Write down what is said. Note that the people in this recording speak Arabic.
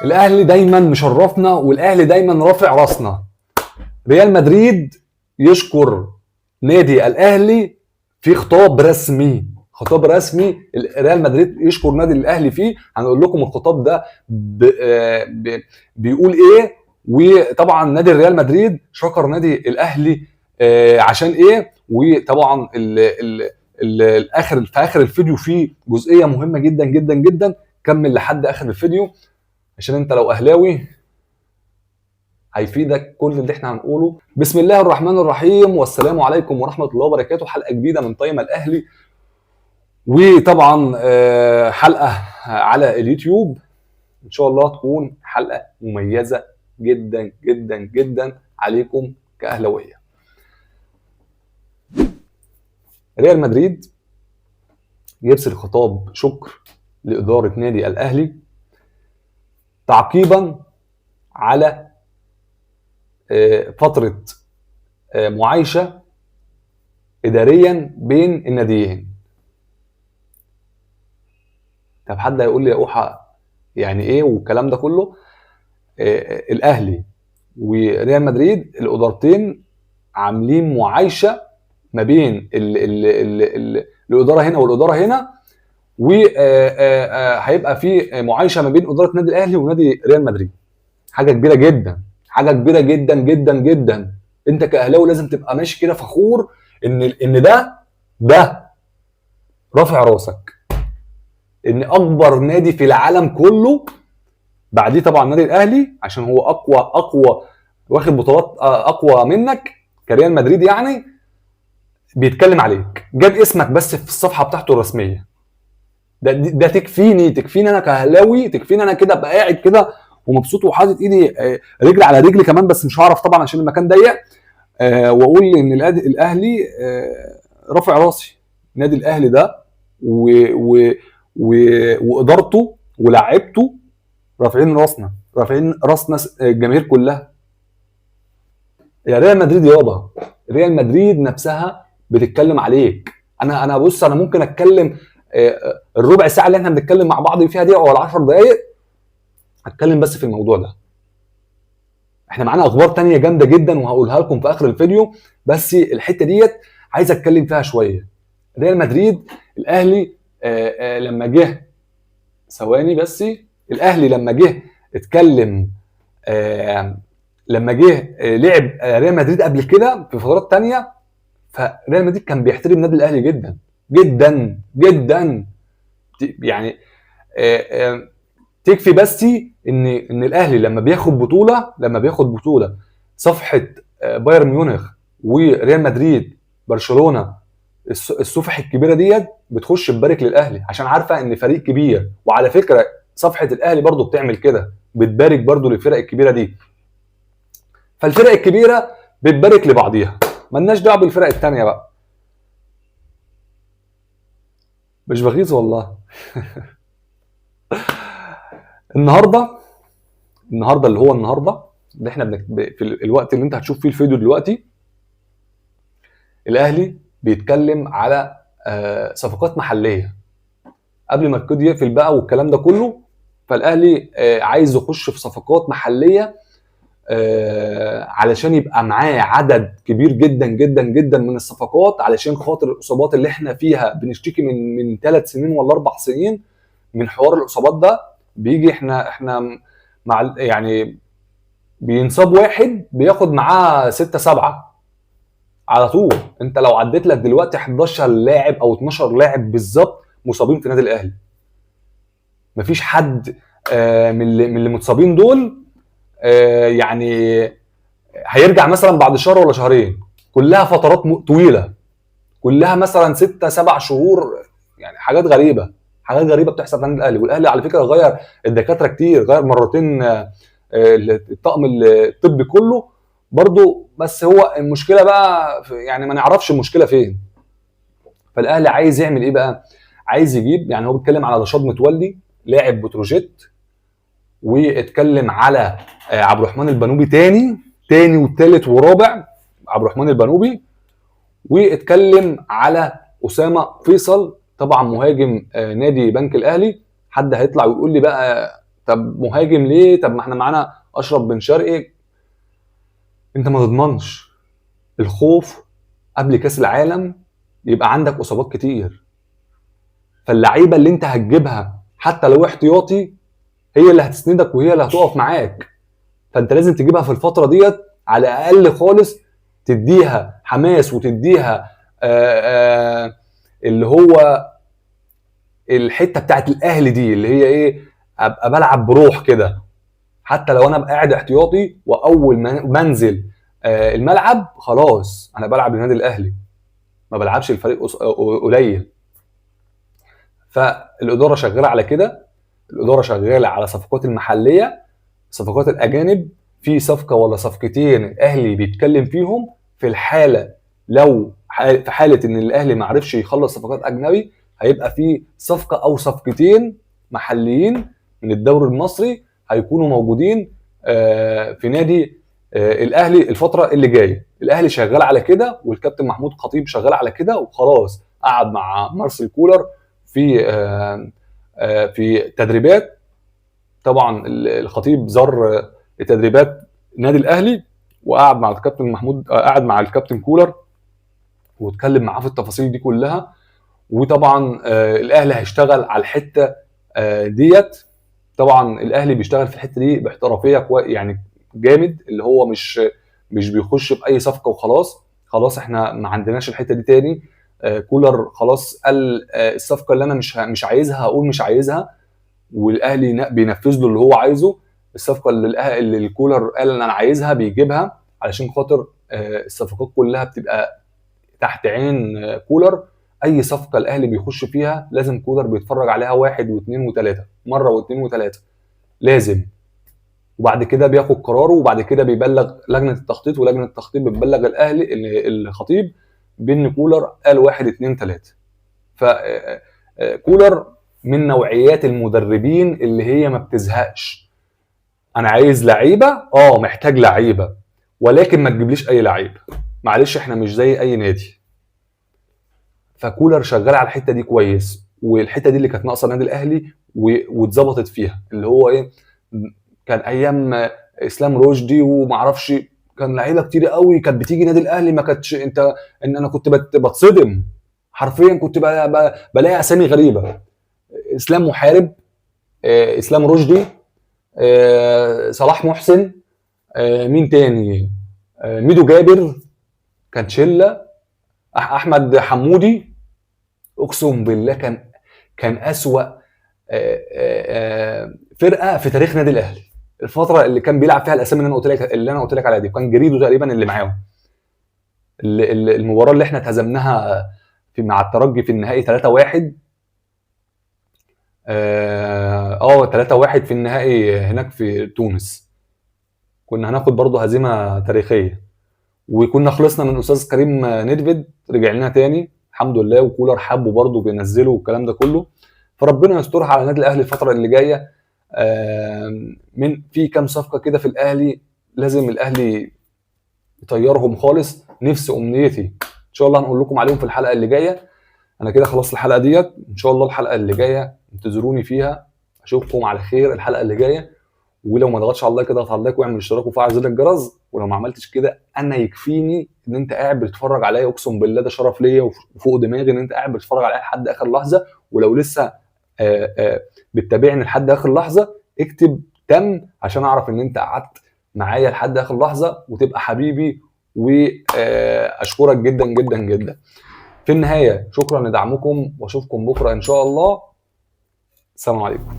الاهلي دايما مشرفنا والاهلي دايما رافع راسنا. ريال مدريد يشكر نادي الاهلي في خطاب رسمي، خطاب رسمي ريال مدريد يشكر نادي الاهلي فيه. هنقول لكم الخطاب ده بيقول ايه، وطبعا نادي الريال مدريد شكر نادي الاهلي عشان ايه. وطبعا في اخر الفيديو فيه جزئيه مهمه جدا جدا جدا، كمل لحد اخر الفيديو عشان انت لو اهلاوي هيفيدك كل اللي احنا هنقوله. بسم الله الرحمن الرحيم والسلام عليكم ورحمه الله وبركاته. حلقه جديده من طيمه الاهلي، وطبعا حلقه على اليوتيوب. ان شاء الله تكون حلقه مميزه جدا جدا جدا عليكم كاهلاويه. ريال مدريد يرسل خطاب شكر لاداره نادي الاهلي تعقيبا على فترة معايشة إداريا بين الناديين. طب حد هيقول لي يا أوحى يعني إيه والكلام ده كله؟ الأهلي وريال مدريد الإدارتين عاملين معايشة ما بين الإدارة هنا والإدارة هنا، وهيبقى في معايشة ما بين إدارة نادي الأهلي ونادي ريال مدريد. حاجة كبيرة جدا، حاجه كبيره جدا جدا جدا. انت كاهلاوي لازم تبقى ماشي كده فخور ان ده رافع راسك، ان اكبر نادي في العالم كله بعديه طبعا النادي الاهلي عشان هو اقوى واخد بطولات اقوى منك كريال مدريد، يعني بيتكلم عليك، جاب اسمك بس في الصفحه بتاعته الرسميه. ده تكفيني انا كاهلاوي، تكفيني انا كده ابقى قاعد كده ومبسوط وحاطط ايدي رجل على رجلي كمان، بس مش هعرف طبعا عشان المكان ضيق، واقول ان الاهلي رافع راسي. نادي الاهلي ده وادارته ولاعيبته رافعين راسنا الجماهير كلها. يا ريال مدريد يابا، ريال مدريد نفسها بتتكلم عليك. انا بص، انا ممكن اتكلم الربع ساعه اللي احنا بنتكلم مع بعض فيها دي او 10 دقائق هتكلم بس في الموضوع ده. احنا معانا اخبار تانية جامده جدا وهقولها لكم في اخر الفيديو، بس الحته ديت عايز اتكلم فيها شويه. ريال مدريد الاهلي لما جه ثواني بس، الاهلي لما جه اتكلم لما جه لعب ريال مدريد قبل كده في فترات تانية، فريال مدريد كان بيحترم نادي الاهلي جدا جدا جدا. يعني تكفي بس ان الاهلي لما بياخد بطوله صفحه بايرن ميونخ وريال مدريد برشلونه، الصفح الكبيره ديت بتخش تبارك للاهلي عشان عارفه ان فريق كبير. وعلى فكره صفحه الاهلي برضو بتعمل كده، بتبارك برضو للفرق الكبيره دي. فالفرق الكبيره بتبارك لبعضيها، ملناش دعوه بالفرق الثانيه بقى. مش بغيظ والله. النهارده اللي احنا في الوقت اللي انت هتشوف فيه الفيديو دلوقتي، الاهلي بيتكلم على صفقات محليه قبل ما الكود يقفل بقى والكلام ده كله. فالاهلي عايز يخش في صفقات محليه علشان يبقى معاه عدد كبير جدا جدا جدا من الصفقات، علشان خاطر الاصابات اللي احنا فيها بنشتكي من 3 سنين ولا 4 سنين من حوار الاصابات ده. بيجي احنا مع يعني بينصاب واحد بياخد معاه 6 7 على طول. انت لو عديت لك دلوقتي 11 لاعب او 12 لاعب بالظبط مصابين في نادي الاهلي، مفيش حد من اللي متصابين دول يعني هيرجع مثلا بعد شهر ولا شهرين. كلها فترات طويله، كلها مثلا 6 7 شهور، يعني حاجات غريبه بتحصل في النادي الاهلي. والاهلي على فكره غير الدكاتره كتير، غير مرتين الطاقم الطبي كله برضو. بس هو المشكله بقى يعني ما نعرفش المشكله فين. فالاهلي عايز يعمل ايه بقى؟ عايز يجيب، يعني هو بيتكلم على رشاد متولي لاعب بتروجيت، واتكلم على عبد الرحمن البنوبي تاني وثالث ورابع عبد الرحمن البنوبي، واتكلم على اسامه فيصل طبعا مهاجم نادي بنك الاهلي. حد هيطلع ويقول لي بقى طب مهاجم ليه؟ طب ما احنا معانا اشرف بن شرقي. انت ما تضمنش الخوف قبل كاس العالم يبقى عندك اصابات كتير، فاللعيبه اللي انت هتجيبها حتى لو احتياطي هي اللي هتسندك وهي اللي هتقف معاك. فانت لازم تجيبها في الفتره ديت على الاقل خالص، تديها حماس وتديها اللي هو الحته بتاعت الاهلي دي اللي هي ايه، ابقى بلعب بروح كده. حتى لو انا قاعد احتياطي واول ما انزل الملعب خلاص انا بلعب للنادي الاهلي، ما بلعبش الفريق قليل. فالاداره شغاله على كده، الاداره شغاله على صفقات المحليه، صفقات الاجانب. في صفقه ولا صفقتين الاهلي بيتكلم فيهم في الحاله لو في حاله ان الاهلي ما عرفش يخلص صفقات اجنبي، هيبقى في صفقه او صفقتين محليين من الدوري المصري هيكونوا موجودين في نادي الاهلي الفتره اللي جايه. الاهلي شغال على كده، والكابتن محمود خطيب شغال على كده، وخلاص قعد مع مارسيل كولر في تدريبات. طبعا الخطيب زار تدريبات النادي الاهلي وقعد مع الكابتن محمود، قعد مع الكابتن كولر واتكلم معاه في التفاصيل دي كلها. وطبعا الاهلي هيشتغل على الحته ديت. طبعا الاهلي بيشتغل في الحته دي باحترافيه يعني جامد، اللي هو مش بيخش باي صفقه وخلاص. خلاص احنا ما عندناش الحته دي تاني. كولر خلاص قال الصفقه اللي انا مش عايزها هقول مش عايزها، والاهلي بينفذ له اللي هو عايزه. الصفقه اللي الكولر قال ان انا عايزها بيجيبها، علشان خاطر الصفقات كلها بتبقى تحت عين كولر. اي صفقه الاهلي بيخش فيها لازم كولر بيتفرج عليها واحد واثنين وثلاثه، مره واثنين وثلاثه لازم، وبعد كده بياخد قراره، وبعد كده بيبلغ لجنه التخطيط، ولجنه التخطيط بتبلغ الاهلي الخطيب بان كولر قال واحد اثنين ثلاثه. فكولر من نوعيات المدربين اللي هي ما بتزهقش. انا عايز لعيبه، محتاج لعيبه، ولكن ما تجيبليش اي لعيبه، معلش احنا مش زي اي نادي. فكولر شغال على الحته دي كويس، والحته دي اللي كانت ناقصه النادي الاهلي واتظبطت فيها، اللي هو ايه، كان ايام اسلام رشدي ومعرفش كان لعيبه كتير قوي كانت بتيجي نادي الاهلي ما كانتش ان انا كنت بتصدم حرفيا، كنت بلاقي اسامي غريبه. اسلام محارب، اسلام رشدي، صلاح محسن، مين تاني، ميدو جابر، كان شله، احمد حمودي. اقسم بالله كان اسوأ فرقه في تاريخ نادي الاهلي الفتره اللي كان بيلعب فيها الاسامي اللي انا قلت لك عليها دي. كان جريدو تقريبا اللي معاهم. المباراه اللي احنا اتهزمناها مع الترجي في النهائي 3-1، 3-1 في النهائي هناك في تونس، كنا هناخد برضه هزيمه تاريخيه، وكنا خلصنا من استاذ كريم ندفد، رجع لنا تاني الحمد لله، وكولر حبه برضه بينزله والكلام ده كله. فربنا يسترها على النادي الاهلي الفتره اللي جايه. من في كام صفقه كده في الاهلي لازم الاهلي يطيرهم خالص. نفس امنيتي ان شاء الله هنقول لكم عليهم في الحلقه اللي جايه. انا كده خلاص الحلقه ديت، ان شاء الله الحلقه اللي جايه انتظروني فيها، اشوفكم على خير الحلقه اللي جايه. ولو ما ضغطش على اللايك اضغط على اللايك واعمل اشتراك وفعل زر الجرس، ولو ما عملتش كده انا يكفيني ان انت قاعد بتتفرج عليا، اقسم بالله ده شرف ليا وفوق دماغي ان انت قاعد بتتفرج عليا لحد اخر لحظه. ولو لسه بتتابعني لحد اخر لحظه اكتب تم عشان اعرف ان انت قعدت معايا لحد اخر لحظه وتبقى حبيبي، واشكرك جدا جدا جدا. في النهايه شكرا لدعمكم، واشوفكم بكره ان شاء الله. السلام عليكم.